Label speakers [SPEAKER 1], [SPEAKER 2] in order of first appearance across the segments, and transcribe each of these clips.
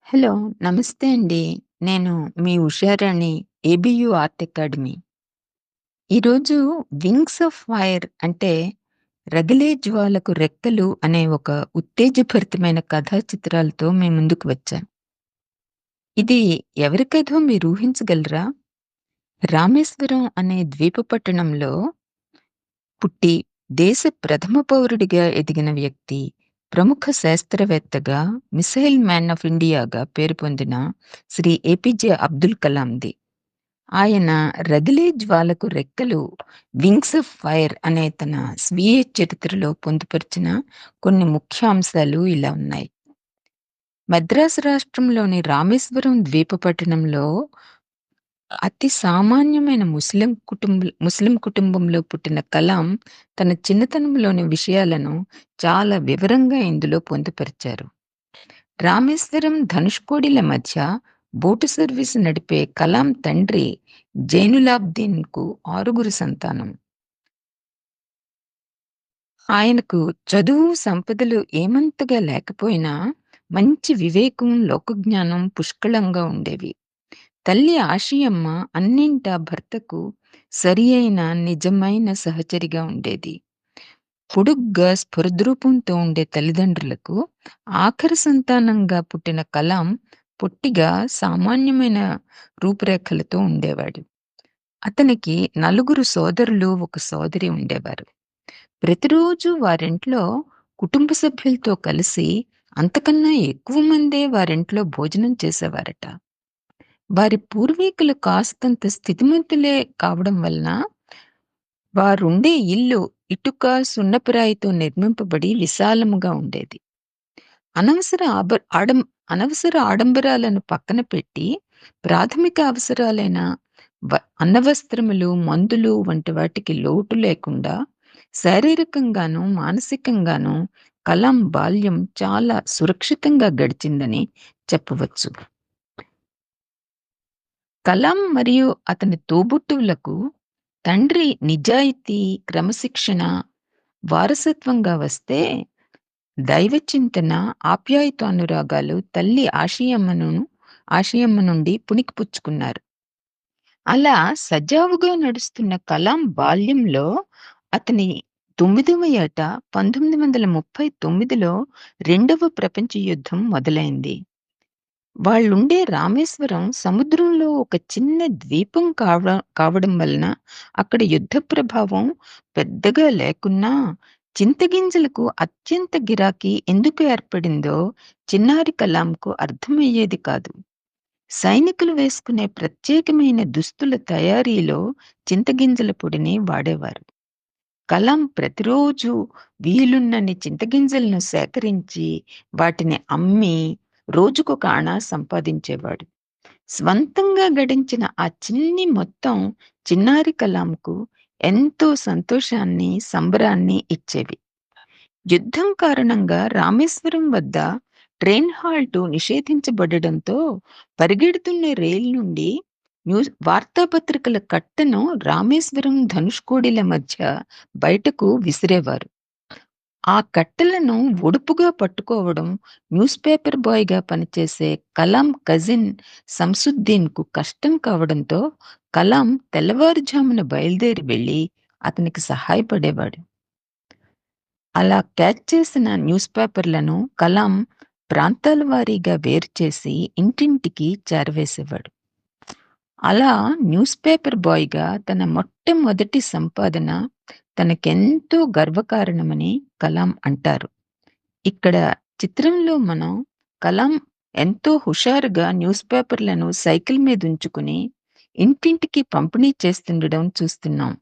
[SPEAKER 1] Hello! నమస్తే అండి. నేను మీ ఉషారాణి, ఏబీయూ ఆర్ట్ అకాడమీ. ఈరోజు 'వింగ్స్ ఆఫ్ ఫైర్' అంటే 'రగిలే జ్వాలకు రెక్కలు' అనే ఒక ఉత్తేజభరితమైన కథా చిత్రాలతో మీ ముందుకు వచ్చాను. ఇది ఎవరి కథో మీరు ఊహించగలరా? రామేశ్వరం అనే ద్వీప పట్టణంలో పుట్టి దేశ ప్రథమ పౌరుడిగా ఎదిగిన వ్యక్తి, ప్రముఖ శాస్త్రవేత్తగా, మిసైల్ మ్యాన్ ఆఫ్ ఇండియాగా పేరు పొందిన శ్రీ ఏపీజే అబ్దుల్ కలాంది. ఆయన 'రగిలే జ్వాలకు రెక్కలు' 'వింగ్స్ ఆఫ్ ఫైర్' అనే తన స్వీయ చరిత్రలో పొందుపరిచిన కొన్ని ముఖ్యాంశాలు ఇలా ఉన్నాయి. మద్రాసు రాష్ట్రంలోని రామేశ్వరం ద్వీప పట్టణంలో అతి సామాన్యమైన ముస్లిం కుటుంబంలో పుట్టిన కలాం తన చిన్నతనంలోని విషయాలను చాలా వివరంగా ఇందులో పొందుపరిచారు. రామేశ్వరం, ధనుష్కోడిల మధ్య బోటు సర్వీసు నడిపే కలాం తండ్రి జైనులాబ్దీన్‌కు 6 సంతానం. ఆయనకు చదువు, సంపదలు ఏమంతగా లేకపోయినా మంచి వివేకం, లోకజ్ఞానం పుష్కళంగా ఉండేవి. తల్లి ఆషియమ్మ అన్నింటా భర్తకు సరియైన, నిజమైన సహచరిగా ఉండేది. పొడుగ్గా, స్ఫురద్రూపంతో ఉండే తల్లిదండ్రులకు ఆఖరి సంతానంగా పుట్టిన కలాం పొట్టిగా, సామాన్యమైన రూపురేఖలతో ఉండేవాడు. అతనికి నలుగురు సోదరులు, ఒక సోదరి ఉండేవారు. ప్రతిరోజు వారింట్లో కుటుంబ సభ్యులతో కలిసి అంతకన్నా ఎక్కువ మందే వారింట్లో భోజనం చేసేవారట. వారి పూర్వీకులు కాస్తంత స్థితిమంతులే కావడం వలన వారుండే ఇల్లు ఇటుక, సున్నపురాయితో నిర్మింపబడి విశాలముగా ఉండేది. అనవసర ఆబ ఆడం అనవసర ఆడంబరాలను పక్కన పెట్టి ప్రాథమిక అవసరాలైన అన్నవస్త్రములు, మందులు వంటి వాటికి లోటు లేకుండా శారీరకంగాను, మానసికంగాను కలాం బాల్యం చాలా సురక్షితంగా గడిచిందని చెప్పవచ్చు. కలాం మరియు అతని తోబుట్టువులకు తండ్రి నిజాయితీ, క్రమశిక్షణ వారసత్వంగా వస్తే, దైవచింతన, ఆప్యాయతానురాగాలు తల్లి ఆషియమ్మ నుండి పుణికిపుచ్చుకున్నారు. అలా సజావుగా నడుస్తున్న కలాం బాల్యంలో అతని 9వ ఏట 1939లో రెండవ ప్రపంచ యుద్ధం మొదలైంది. వాళ్ళుండే రామేశ్వరం సముద్రంలో ఒక చిన్న ద్వీపం కావడం వలన అక్కడ యుద్ధ ప్రభావం పెద్దగా లేకున్నా, చింతగింజలకు అత్యంత గిరాకీ ఎందుకు ఏర్పడిందో చిన్నారి కలాంకు అర్థమయ్యేది కాదు. సైనికులు వేసుకునే ప్రత్యేకమైన దుస్తుల తయారీలో చింతగింజల పొడిని వాడేవారు. కలాం ప్రతిరోజు వీలున్నన్ని చింతగింజలను సేకరించి, వాటిని అమ్మి రోజుకొక అణా సంపాదించేవాడు. స్వంతంగా గడించిన ఆ చిన్ని మొత్తం చిన్నారి కలాంకు ఎంతో సంతోషాన్ని, సంబరాన్ని ఇచ్చేవి. యుద్ధం కారణంగా రామేశ్వరం వద్ద ట్రైన్ హాల్టు నిషేధించబడడంతో పరిగెడుతున్న రైలు నుండి వార్తాపత్రికల కట్టను రామేశ్వరం, ధనుష్కోడిల మధ్య బయటకు విసిరేవారు. ఆ కట్టెలను ఒడుపుగా పట్టుకోవడం న్యూస్ పేపర్ బాయ్‌గా పనిచేసే కలాం కజిన్ శంసుద్దీన్‌కు కష్టం కావడంతో కలాం తెల్లవారుజామున బయలుదేరి వెళ్లి అతనికి సహాయపడేవాడు. అలా క్యాచ్ చేసిన న్యూస్ పేపర్లను కలాం ప్రాంతాల వారీగా వేరుచేసి ఇంటింటికి చేరవేసేవాడు. అలా న్యూస్ పేపర్ బాయ్‌గా తన మొట్టమొదటి సంపాదన తనకెంతో గర్వకారణమని కలాం అంటారు. ఇక్కడ చిత్రంలో మనం కలాం ఎంతో హుషారుగా న్యూస్ పేపర్‌లను సైకిల్ మీదుంచుకుని ఇంటింటికి పంపిణీ చేస్తుండడం చూస్తున్నాం.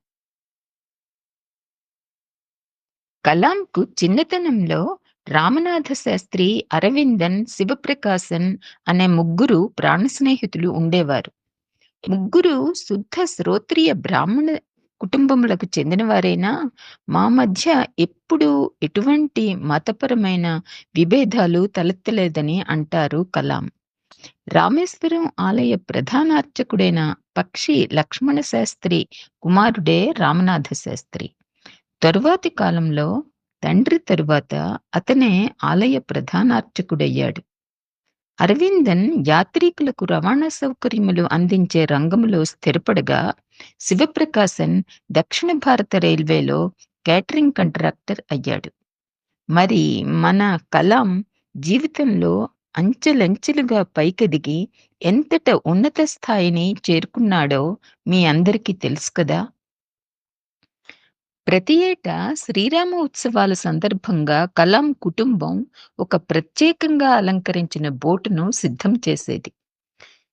[SPEAKER 1] కలాంకు చిన్నతనంలో రామనాథ శాస్త్రి, అరవిందన్, శివప్రకాశన్ అనే ముగ్గురు ప్రాణ స్నేహితులు ఉండేవారు. ముగ్గురు శుద్ధ శ్రోత్రియ బ్రాహ్మణ కుటుంబములకు చెందినవారైనా, మా మధ్య ఎప్పుడూ ఎటువంటి మతపరమైన విభేదాలు తలెత్తలేదని అంటారు కలాం. రామేశ్వరం ఆలయ ప్రధాన అర్చకుడైన పక్షి లక్ష్మణ శాస్త్రి కుమారుడే రామనాథ శాస్త్రి. తరువాతి కాలంలో తండ్రి తరువాత అతనే ఆలయ ప్రధానార్చకుడయ్యాడు. అరవిందన్ యాత్రికులకు రవాణా సౌకర్యములు అందించే రంగంలో స్థిరపడగా, శివప్రకాశన్ దక్షిణ భారత రైల్వేలో కేటరింగ్ కాంట్రాక్టర్ అయ్యాడు. మరి మన కలాం జీవితంలో అంచెలంచెలుగా పైకెదిగి ఎంతట ఉన్నత స్థాయిని చేరుకున్నాడో మీ అందరికీ తెలుసు కదా! ప్రతి ఏటా శ్రీరామ ఉత్సవాల సందర్భంగా కలాం కుటుంబం ఒక ప్రత్యేకంగా అలంకరించిన బోటును సిద్ధం చేసేది.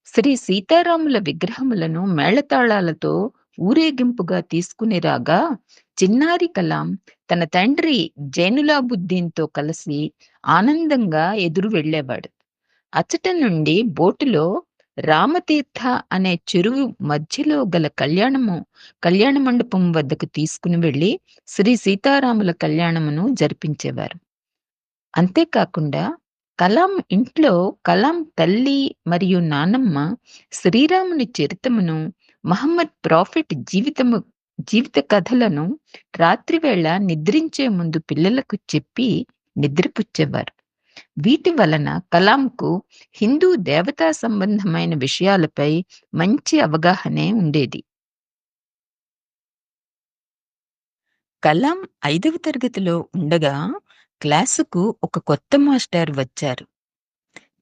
[SPEAKER 1] శ్రీ సీతారాముల విగ్రహములను మేళతాళాలతో ఊరేగింపుగా తీసుకుని రాగా, చిన్నారి కలాం తన తండ్రి జైనులాబుద్దీన్‌తో కలిసి ఆనందంగా ఎదురు వెళ్ళేవాడు. అచ్చట నుండి బోటులో రామతీర్థ అనే చెరువు మధ్యలో గల కళ్యాణ మండపం వద్దకు తీసుకుని వెళ్లి శ్రీ సీతారాముల కళ్యాణమును జరిపించేవారు. అంతేకాకుండా కలాం ఇంట్లో కలాం తల్లి మరియు నానమ్మ శ్రీరాముని చరితమును, మహమ్మద్ ప్రాఫిట్ జీవిత కథలను రాత్రివేళ నిద్రించే ముందు పిల్లలకు చెప్పి నిద్రపుచ్చేవారు. వీటి వలన కలాంకు హిందూ దేవతా సంబంధమైన విషయాలపై మంచి అవగాహనే ఉండేది. కలాం 5వ తరగతిలో ఉండగా క్లాసుకు ఒక కొత్త మాస్టర్ వచ్చారు.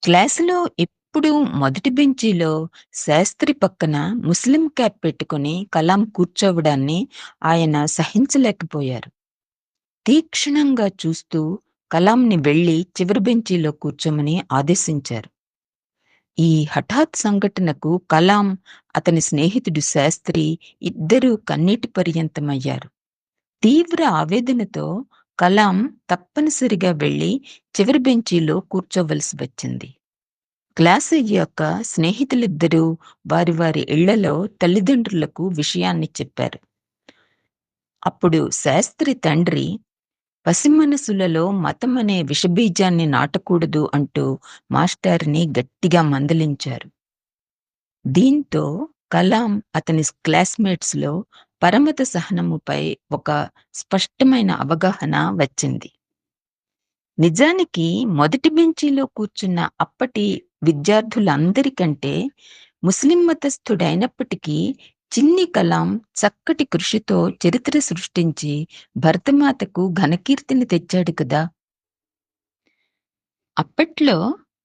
[SPEAKER 1] క్లాసులో ఎప్పుడూ మొదటి బెంచీలో శాస్త్రి పక్కన ముస్లిం క్యాప్ పెట్టుకుని కలాం కూర్చోవడాన్ని ఆయన సహించలేకపోయారు. తీక్షణంగా చూస్తూ కలాంని వెళ్లి చివరి బెంచీలో కూర్చోమని ఆదేశించారు. ఈ హఠాత్ సంఘటనకు కలాం, అతని స్నేహితుడు శాస్త్రి ఇద్దరూ కన్నీటి పర్యంతమయ్యారు. తీవ్ర ఆవేదనతో కలాం తప్పనిసరిగా వెళ్లి చివరి బెంచీలో కూర్చోవలసి వచ్చింది. క్లాసు అయ్యాక స్నేహితులిద్దరూ వారి వారి ఇళ్లలో తల్లిదండ్రులకు విషయాన్ని చెప్పారు. అప్పుడు శాస్త్రి తండ్రి పసిమనసులలో మతమనే విషబీజాన్ని నాటకూడదు అంటూ మాస్టారుని గట్టిగా మందలించారు. దీంతో కలాం అతని క్లాస్మేట్స్‌లో పరమత సహనముపై ఒక స్పష్టమైన అవగాహన వచ్చింది. నిజానికి మొదటి బెంచీలో కూర్చున్న అప్పటి విద్యార్థులందరికంటే ముస్లిం మతస్థుడైనప్పటికీ చిన్ని కలాం చక్కటి కృషితో చరిత్ర సృష్టించి భరతమాతకు ఘనకీర్తిని తెచ్చాడు కదా! అప్పట్లో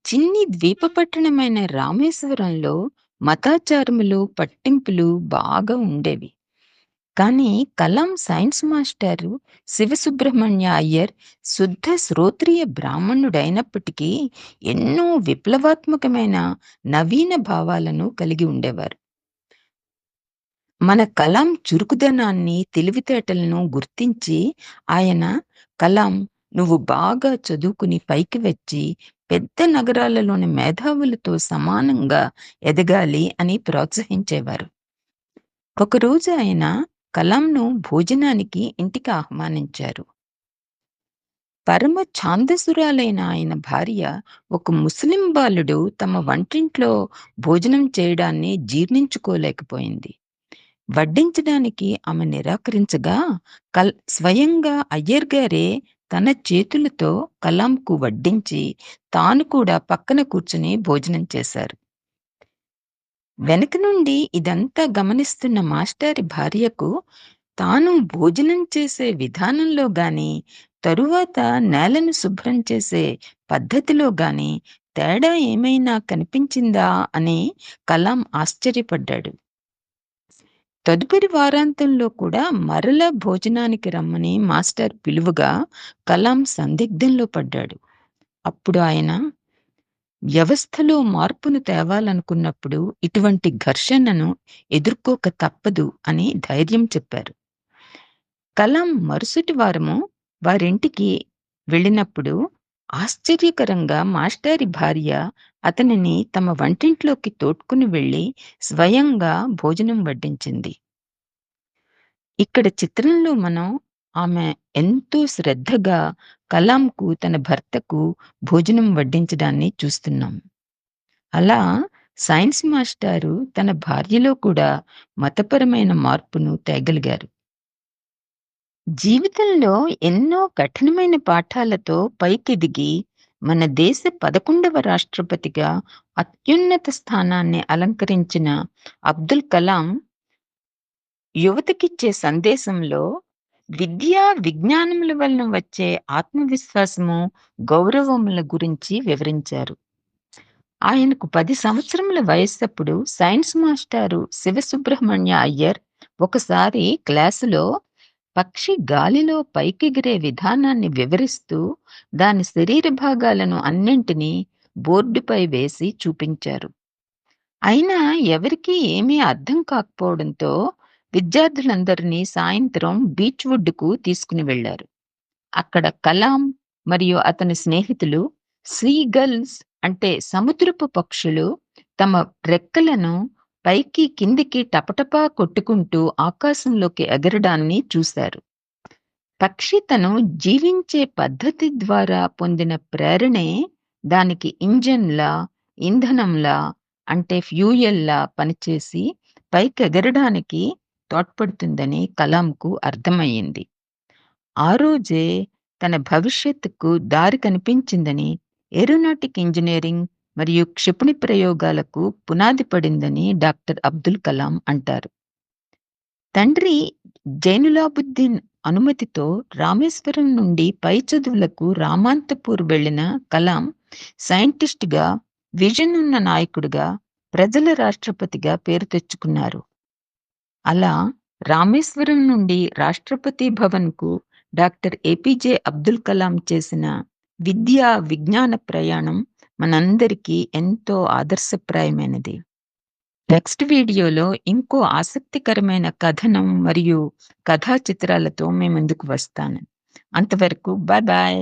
[SPEAKER 1] చిన్ని ద్వీపపట్టణమైన రామేశ్వరంలో మతాచారములు, పట్టింపులు బాగా ఉండేవి. కానీ కలాం సైన్స్ మాస్టారు శివసుబ్రహ్మణ్య అయ్యర్ శుద్ధ శ్రోత్రియ బ్రాహ్మణుడైనప్పటికీ ఎన్నో విప్లవాత్మకమైన నవీన భావాలను కలిగి ఉండేవారు. మన కలాం చురుకుదనాన్ని, తెలివితేటలను గుర్తించి ఆయన కలాం, నువ్వు బాగా చదువుకుని పైకి వచ్చి పెద్ద నగరాలలోని మేధావులతో సమానంగా ఎదగాలి అని ప్రోత్సహించేవారు. ఒకరోజు ఆయన కలాంను భోజనానికి ఇంటికి ఆహ్వానించారు. పరమ ఛాందసురాలైన ఆయన భార్య ఒక ముస్లిం బాలుడు తమ వంటింట్లో భోజనం చేయడాన్ని జీర్ణించుకోలేకపోయింది. వడ్డించడానికి ఆమె నిరాకరించగా స్వయంగా అయ్యర్ గారే తన చేతులతో కలాంకు వడ్డించి తాను కూడా పక్కన కూర్చుని భోజనం చేశారు. వెనక నుండి ఇదంతా గమనిస్తున్న మాస్టారి భార్యకు తాను భోజనం చేసే విధానంలో గాని, తరువాత నేలను శుభ్రం చేసే పద్ధతిలో గాని తేడా ఏమైనా కనిపించిందా అని కలాం ఆశ్చర్యపడ్డాడు. తదుపరి వారాంతంలో కూడా మరలా భోజనానికి రమ్మని మాస్టర్ పిలువగా కలాం సందిగ్ధంలో పడ్డాడు. అప్పుడు ఆయన వ్యవస్థలో మార్పును తేవాలనుకున్నప్పుడు ఇటువంటి ఘర్షణను ఎదుర్కోక తప్పదు అని ధైర్యం చెప్పారు. కలాం మరుసటి వారము వారింటికి వెళ్ళినప్పుడు ఆశ్చర్యకరంగా మాస్టారి భార్య అతనిని తమ వంటింట్లోకి తోడ్కొని వెళ్లి స్వయంగా భోజనం వడ్డించింది. ఇక్కడ చిత్రంలో మనం ఆమె ఎంతో శ్రద్ధగా కలాంకు తన భర్తకు భోజనం వడ్డించడాన్ని చూస్తున్నాం. అలా సైన్స్ మాస్టారు తన భార్యలో కూడా మతపరమైన మార్పును తేగలిగారు. జీవితంలో ఎన్నో కఠినమైన పాఠాలతో పైకెదిగి మన దేశ 11వ రాష్ట్రపతిగా అత్యున్నత స్థానాన్ని అలంకరించిన అబ్దుల్ కలాం యువతకిచ్చే సందేశంలో విద్య, విజ్ఞానముల వలన వచ్చే ఆత్మవిశ్వాసము, గౌరవముల గురించి వివరించారు. ఆయనకు 10 సంవత్సరముల వయస్సప్పుడు సైన్స్ మాస్టారు శివసుబ్రహ్మణ్య అయ్యర్ ఒకసారి క్లాసులో పక్షి గాలిలో పైకెగిరే విధానాన్ని వివరిస్తూ దాని శరీర భాగాలను అన్నింటినీ బోర్డుపై వేసి చూపించారు. అయినా ఎవరికీ ఏమీ అర్థం కాకపోవడంతో విద్యార్థులందరినీ సాయంత్రం బీచ్ వుడ్‌కు తీసుకుని వెళ్లారు. అక్కడ కలాం మరియు అతని స్నేహితులు సీగల్స్ అంటే సముద్రపు పక్షులు తమ రెక్కలను పైకి కిందికి టపటపా కొట్టుకుంటూ ఆకాశంలోకి ఎగరడాన్ని చూశారు. పక్షి తను జీవించే పద్ధతి ద్వారా పొందిన ప్రేరణే దానికి ఇంజన్‌లా, ఇంధనంలా అంటే ఫ్యూయల్‌లా పనిచేసి పైకెగరడానికి తోడ్పడుతుందని కలాంకు అర్థమయ్యింది. ఆ రోజే తన భవిష్యత్తుకు దారి కనిపించిందని, ఏరోనాటిక్ ఇంజినీరింగ్ మరియు క్షిపణి ప్రయోగాలకు పునాది పడిందని డాక్టర్ అబ్దుల్ కలాం అంటారు. తండ్రి జైనులాబుద్దీన్ అనుమతితో రామేశ్వరం నుండి పై చదువులకు రామాంతపూర్ వెళ్లిన కలాం సైంటిస్ట్‌గా, విజన్ ఉన్న నాయకుడిగా, ప్రజల రాష్ట్రపతిగా పేరు తెచ్చుకున్నారు. అలా రామేశ్వరం నుండి రాష్ట్రపతి భవన్‌కు డాక్టర్ ఏపీజే అబ్దుల్ కలాం చేసిన విద్యా, విజ్ఞాన ప్రయాణం మనందరికీ ఎంతో ఆదర్శప్రాయమైనది. నెక్స్ట్ వీడియోలో ఇంకో ఆసక్తికరమైన కథనం మరియు కథా చిత్రాలతో మీ ముందుకు వస్తాను. అంతవరకు బాయ్ బాయ్.